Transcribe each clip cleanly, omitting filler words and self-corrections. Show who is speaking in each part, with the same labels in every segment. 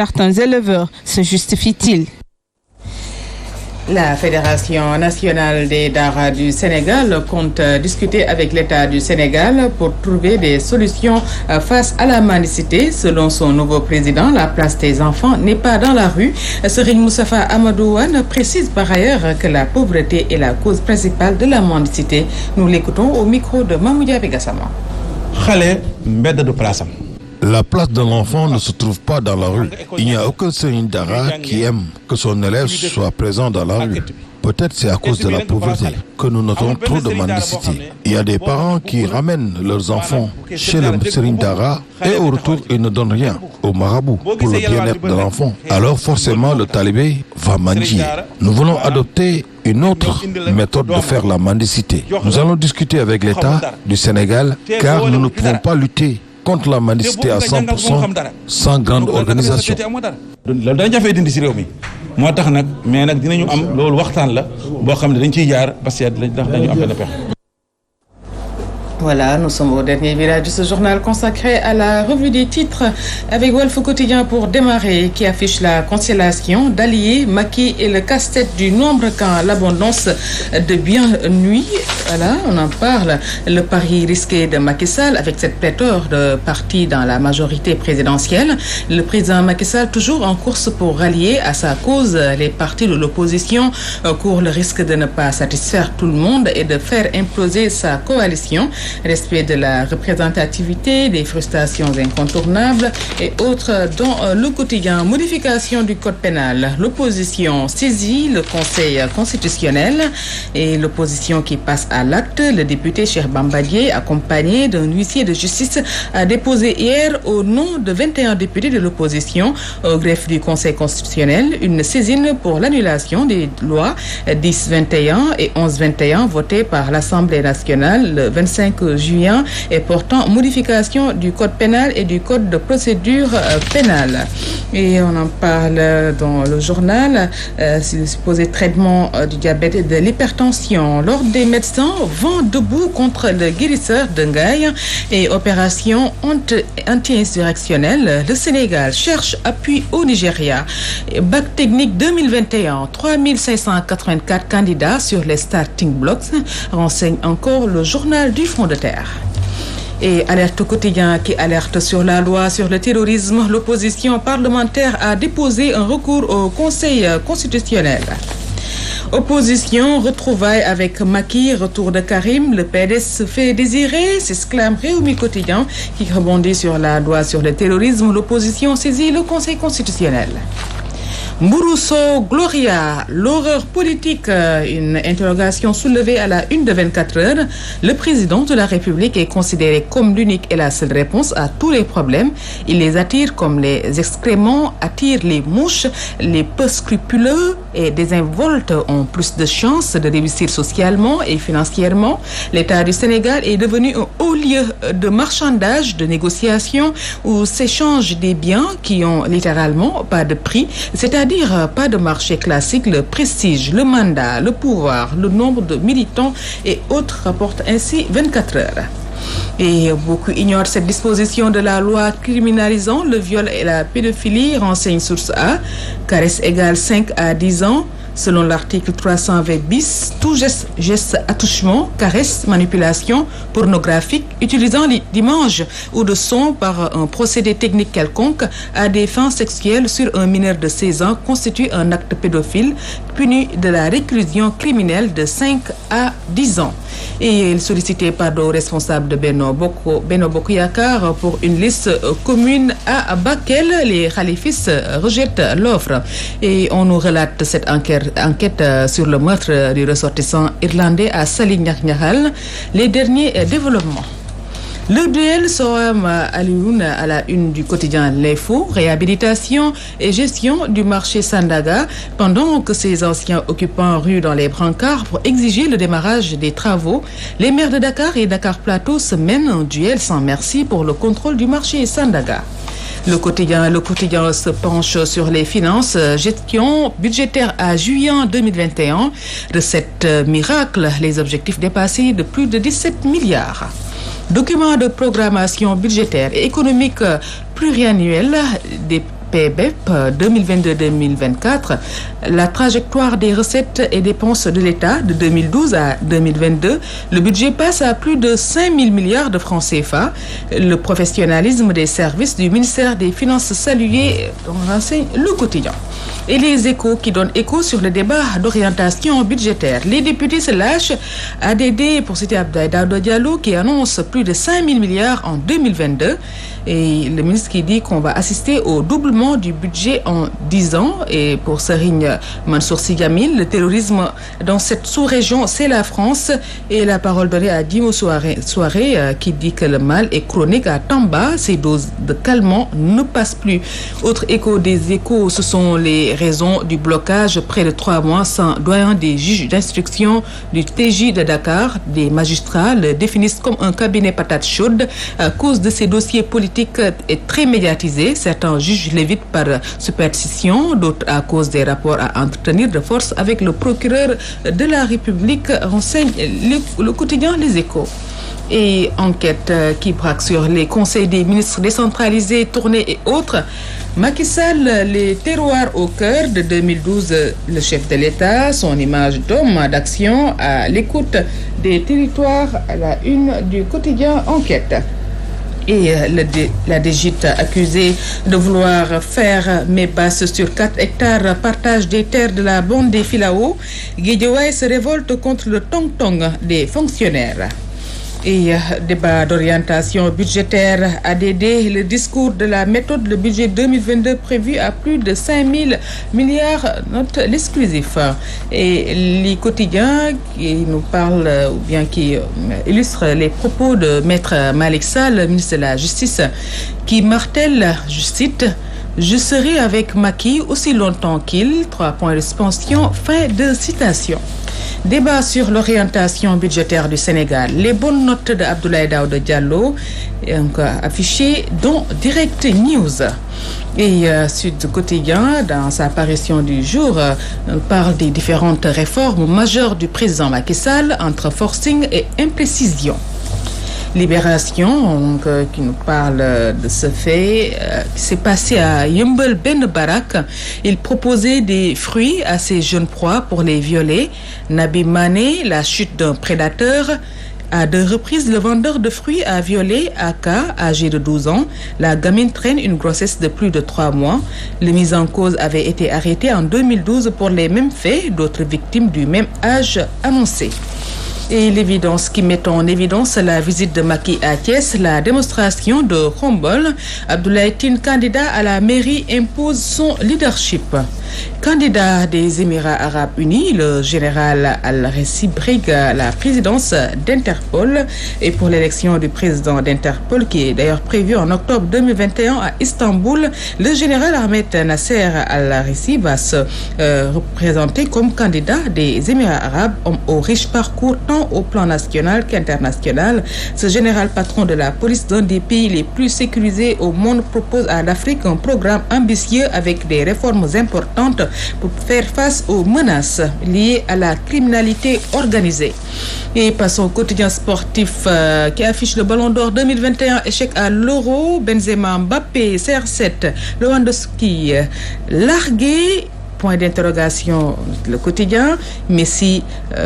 Speaker 1: Certains éleveurs se justifient-ils?
Speaker 2: La Fédération nationale des Daara du Sénégal compte discuter avec l'État du Sénégal pour trouver des solutions face à la mendicité. Selon son nouveau président, la place des enfants n'est pas dans la rue. Serigne Moustapha Amadou Wane précise par ailleurs que la pauvreté est la cause principale de la mendicité. Nous l'écoutons au micro de Mamou Diabé Gassama.
Speaker 3: La place de l'enfant ne se trouve pas dans la rue. Il n'y a aucun Serigne Daara qui aime que son élève soit présent dans la rue. Peut-être c'est à cause de la pauvreté que nous notons trop de mendicité. Il y a des parents qui ramènent leurs enfants chez le Serigne Daara et au retour ils ne donnent rien au marabout pour le bien-être de l'enfant. Alors forcément le talibé va mendier. Nous voulons adopter une autre méthode de faire la mendicité. Nous allons discuter avec l'État du Sénégal car nous ne pouvons pas lutter contre la mendicité à 100% sans grande organisation.
Speaker 2: Voilà, nous sommes au dernier virage de ce journal consacré à la revue des titres avec Walf Quotidien pour démarrer qui affiche la constellation d'alliés, Macky et le casse-tête du nombre quand l'abondance devient nuit. Voilà, on en parle. Le pari risqué de Macky Sall avec cette pléthore de partis dans la majorité présidentielle. Le président Macky Sall toujours en course pour rallier à sa cause les partis de l'opposition courent le risque de ne pas satisfaire tout le monde et de faire imploser sa coalition. Respect de la représentativité, des frustrations incontournables et autres dont le quotidien. Modification du code pénal. L'opposition saisit le Conseil constitutionnel et l'opposition qui passe à l'acte. Le député Cheikh Bamba Dièye, accompagné d'un huissier de justice, a déposé hier au nom de 21 députés de l'opposition au greffe du Conseil constitutionnel une saisine pour l'annulation des lois 10-21 et 11-21 votées par l'Assemblée nationale le 25 juin et portant modification du code pénal et du code de procédure pénale. Et on en parle dans le journal, le supposé traitement du diabète et de l'hypertension. L'ordre des médecins vent debout contre le guérisseur de Ngaye et opération anti-insurrectionnelle. Le Sénégal cherche appui au Nigeria. Bac technique 2021, 3584 candidats sur les starting blocks, renseigne encore le journal du Front de terre. Et alerte quotidien qui alerte sur la loi sur le terrorisme. L'opposition parlementaire a déposé un recours au Conseil constitutionnel. Opposition, retrouvailles avec Macky, retour de Karim, le PDS se fait désirer, s'exclame Réumi Quotidien qui rebondit sur la loi sur le terrorisme. L'opposition saisit le Conseil constitutionnel. Mourousso Gloria, l'horreur politique, une interrogation soulevée à la une de 24 heures. Le président de la République est considéré comme l'unique et la seule réponse à tous les problèmes. Il les attire comme les excréments attirent les mouches. Les peu scrupuleux et désinvoltes ont plus de chances de réussir socialement et financièrement. L'État du Sénégal est devenu un haut lieu de marchandage, de négociation où s'échangent des biens qui ont littéralement pas de prix, c'est-à-dire pas de marché classique. Le prestige, le mandat, le pouvoir, le nombre de militants et autres rapportent ainsi 24 heures. Et beaucoup ignorent cette disposition de la loi criminalisant le viol et la pédophilie, renseigne Source A. Caresse égale 5 à 10 ans. Selon l'article 320 bis, tout geste attouchement, caresse, manipulation pornographique utilisant d'images ou de sons par un procédé technique quelconque à des fins sexuelles sur un mineur de 16 ans constitue un acte pédophile puni de la réclusion criminelle de 5 à 10 ans. Et il sollicitait pardon aux responsables de Benno Bokk Yakaar pour une liste commune à Bakel. Les khalifistes rejettent l'offre. Et on nous relate cette enquête sur le meurtre du ressortissant irlandais à Saly Niakhal. Les derniers développements. Le duel Soham Alioune à la une du quotidien L'Info, réhabilitation et gestion du marché Sandaga, pendant que ses anciens occupants ruent dans les brancards pour exiger le démarrage des travaux. Les maires de Dakar et Dakar Plateau se mènent un duel sans merci pour le contrôle du marché Sandaga. Le quotidien se penche sur les finances, gestion budgétaire à juillet 2021, recettes miracle, les objectifs dépassés de plus de 17 milliards. Document de programmation budgétaire et économique pluriannuel des PBEP 2022-2024, la trajectoire des recettes et dépenses de l'État de 2012 à 2022, le budget passe à plus de 5 000 milliards de francs CFA. Le professionnalisme des services du ministère des Finances salué, renseigne le quotidien. Et les échos qui donnent écho sur le débat d'orientation budgétaire. Les députés se lâchent. ADD, pour citer Abdoulaye Daouda Diallo, qui annonce plus de 5 000 milliards en 2022. Et le ministre qui dit qu'on va assister au doublement du budget en 10 ans. Et pour Serigne Mansour Sy Djamil, le terrorisme dans cette sous-région, c'est la France. Et la parole donnée à Dimo Souaré, qui dit que le mal est chronique à Tamba. Ces doses de calmant ne passent plus. Autre écho des échos, ce sont les raisons du blocage près de 3 mois sans doyen des juges d'instruction du TJ de Dakar. Des magistrats le définissent comme un cabinet patate chaude à cause de ces dossiers politiques est très médiatisé. Certains jugent l'évitent par superstition, d'autres à cause des rapports à entretenir de force avec le procureur de la République, renseigne le quotidien Les Échos. Et enquête qui braque sur les conseils des ministres décentralisés, tournées et autres. Macky Sall, les terroirs au cœur de 2012, le chef de l'État, son image d'homme d'action à l'écoute des territoires à la une du quotidien Enquête. Et la DGIT accusée de vouloir faire mes basses sur 4 hectares, partage des terres de la bande des Filao. Guédiawaye se révolte contre le tong-tong des fonctionnaires. Et débat d'orientation budgétaire ADD, le discours de la méthode, le budget 2022 prévu à plus de 5 000 milliards, note l'exclusif. Et les quotidiens qui nous parlent, ou bien qui illustrent les propos de Maître Malick Sall, ministre de la Justice, qui martèle, je cite, « Je serai avec Macky aussi longtemps qu'il, 3 points de suspension », fin de citation. Débat sur l'orientation budgétaire du Sénégal. Les bonnes notes de Abdoulaye Daouda Diallo affichées dans Direct News. Et Sud Quotidien, dans sa parution du jour, parle des différentes réformes majeures du président Macky Sall entre forcing et imprécision. Libération, qui nous parle de ce fait qui s'est passé à Yeumbeul Ben Barak. Il proposait des fruits à ses jeunes proies pour les violer. Nabi Mané, la chute d'un prédateur. À 2 reprises, le vendeur de fruits a violé Aka, âgé de 12 ans. La gamine traîne une grossesse de plus de 3 mois. Le mis en cause avait été arrêté en 2012 pour les mêmes faits, d'autres victimes du même âge annoncées. Et l'évidence qui met en évidence la visite de Macky à Thiès, la démonstration de Khombole. Abdoulaye Tine, candidat à la mairie, impose son leadership. Candidat des Émirats Arabes Unis, le général Al-Ressi brigue la présidence d'Interpol. Et pour l'élection du président d'Interpol, qui est d'ailleurs prévue en octobre 2021 à Istanbul, le général Ahmed Nasser Al-Ressi va se représenter comme candidat des Émirats Arabes, homme au riche parcours tant au plan national qu'international. Ce général patron de la police d'un des pays les plus sécurisés au monde propose à l'Afrique un programme ambitieux avec des réformes importantes pour faire face aux menaces liées à la criminalité organisée. Et passons au quotidien sportif qui affiche le Ballon d'Or 2021, échec à l'Euro, Benzema, Mbappé, CR7, Lewandowski largué. Point d'interrogation, le quotidien. Messi,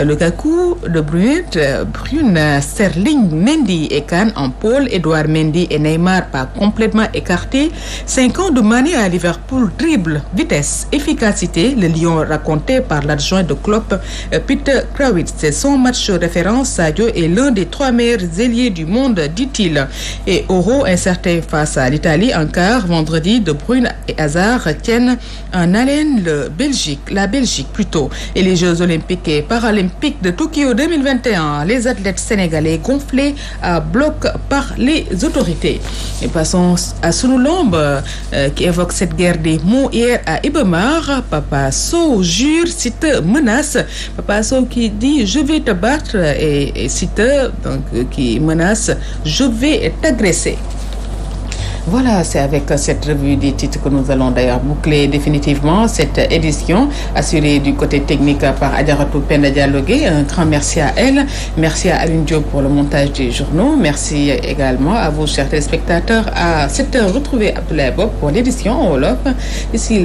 Speaker 2: Lukaku, De Bruyne, Sterling, Mendy et Kane en pôle. Edouard Mendy et Neymar pas complètement écartés. 5 ans de Mané à Liverpool, dribble, vitesse, efficacité. Le Lion raconté par l'adjoint de Klopp, Peter Krawietz. C'est son match référence. Sadio est l'un des 3 meilleurs ailiers du monde, dit-il. Et Euro incertain face à l'Italie en quart. Vendredi, De Bruyne et Hazard tiennent en haleine la Belgique plutôt. Et les Jeux Olympiques et Paralympiques de Tokyo 2021, les athlètes sénégalais gonflés à bloc par les autorités. Et passons à Sunulombe qui évoque cette guerre des mots hier à Ibemar. Papa Sow jure, cite, menace. Papa Sow qui dit je vais te battre et cite, donc qui menace je vais t'agresser. Voilà, c'est avec cette revue des titres que nous allons d'ailleurs boucler définitivement cette édition, assurée du côté technique par Adjaratou Penda Dialogué. Un grand merci à elle. Merci à Aline Diop pour le montage des journaux. Merci également à vous, chers téléspectateurs. À 7h, retrouvez Abdoulaye Bob pour l'édition en Wolof. Ici, là.